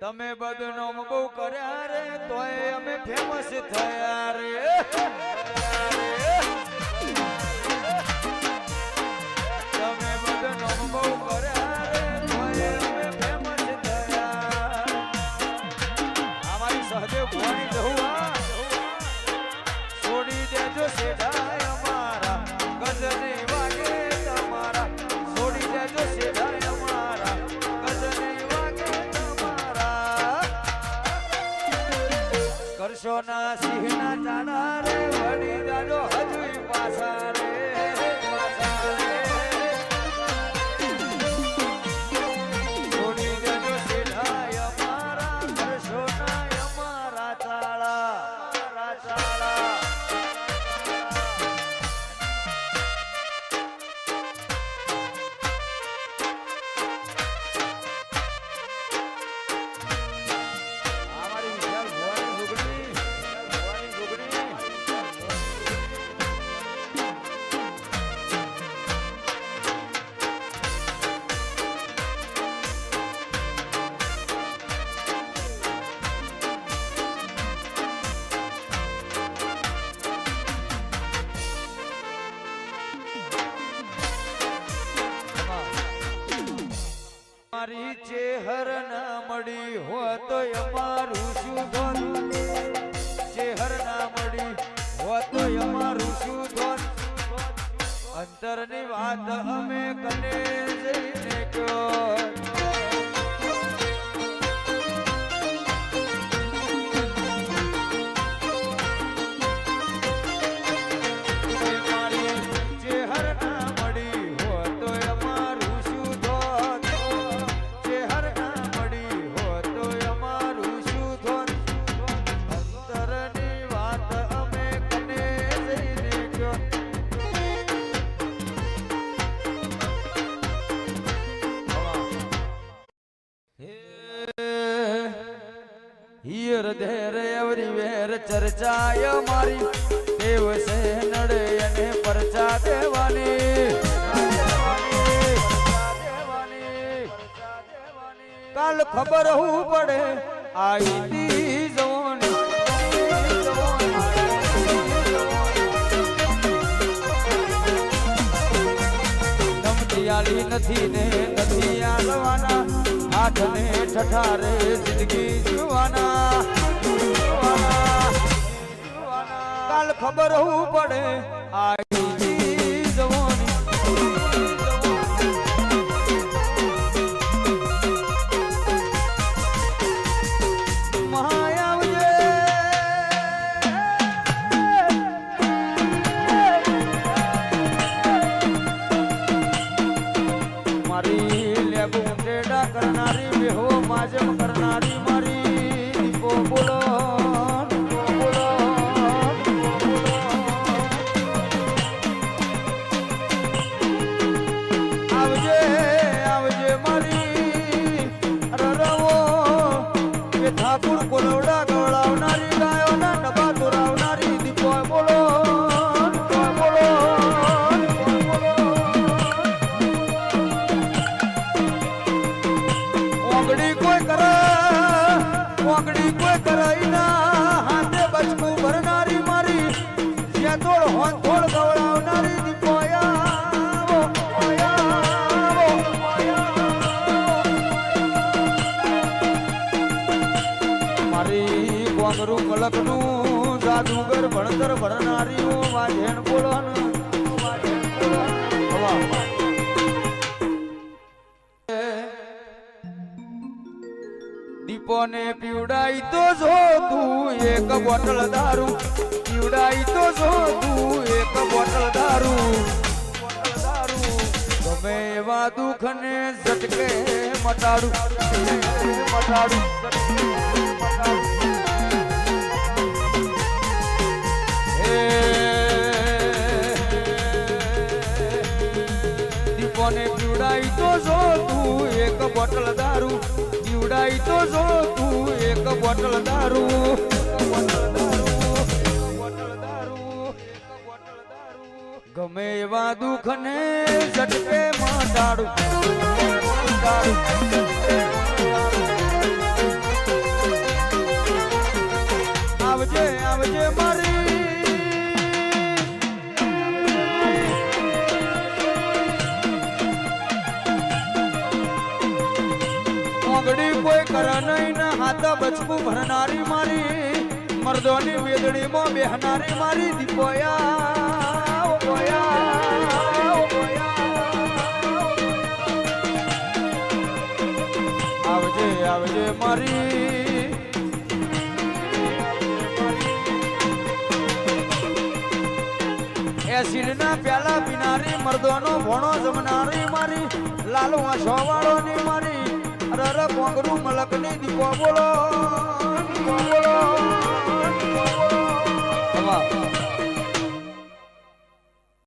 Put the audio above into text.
તમે બદનામ બહુ કર્યા રે તોય અમે ફેમસ થયા રે તમે બદનામ બહુ કર્યા રે તોય અમે ફેમસ થયા અમારી સહદેવ ભવાની જહુઆ છોડી દેજો સેઠાય અમારા ગજની વાગે તમારા છોડી દેજો સેઠાય અમારા ગજની કરશો ના સિંહ ના ચાડા રે વળી જાજો હજુય પાછા રે છોડી દેજો સેઠાય અમારા કરશો ના અમારા ચાળા મારી ચેહર ના મળી હોત અમારું શું ધોન ચેહર ના મળી હોત અમારું શું ધોન અંતરની વાત અમે કને જઈને કયો ચર્ચાય મારી દેવ સે નડે અને પરચા દેવાની કાલ ખબર હું પડે આઈતી જવાની નમતી આલી નથી ને નથી આલવાના હાથ ને ઠઠારે જિંદગી જીવવાના કાલ ખબર હું પડે આઈ જવાની મહાયાવજે મારી લેબુ ટેડા કરનારી બેહો માજમ કરનારી મારી દીપો બોલો ઠાકુર કોલવડા ગવડાવનારી ગાયો ના ડબા દોરાવનારી દીપો બોલો ઓગડી કોઈ કરાઈ ના હાથે બચકું ભરનારી મારી જે તોડ હોન થોડ ગવડાવનારી દીપો કોંગરું કલકનું જાદુગર ભણતર ભણનારીઓ વાજેણ બોલો દીપોને પીવડાઈ તો જો તું એક બોટલ દારૂ પીવડાઈ તો જો તું એક બોટલ દારૂ ગમે એવા દુઃખ ને ઝટકે મટાડું દીપોને પીવડાઈ તો જો તું એક બોટલ દારૂ પીવડાઈ તો જો તું એક બોટલ દારૂ ગમે એવા દુઃખ ને ઝટકે મટાડું મોગડી કોઈ કર નહીં ને હાથ બચકું ભરનારી મારી મર્દોની વેદડીમાં બેહનારી મારી દીપોયા આવજે આવજે મારી એસિડના પ્યાલા પીનારી મર્દોનો ભોણો જમનારી મારી લાલો વાળો ની મારી અરે કોંગરું મલકની દીપો બોલો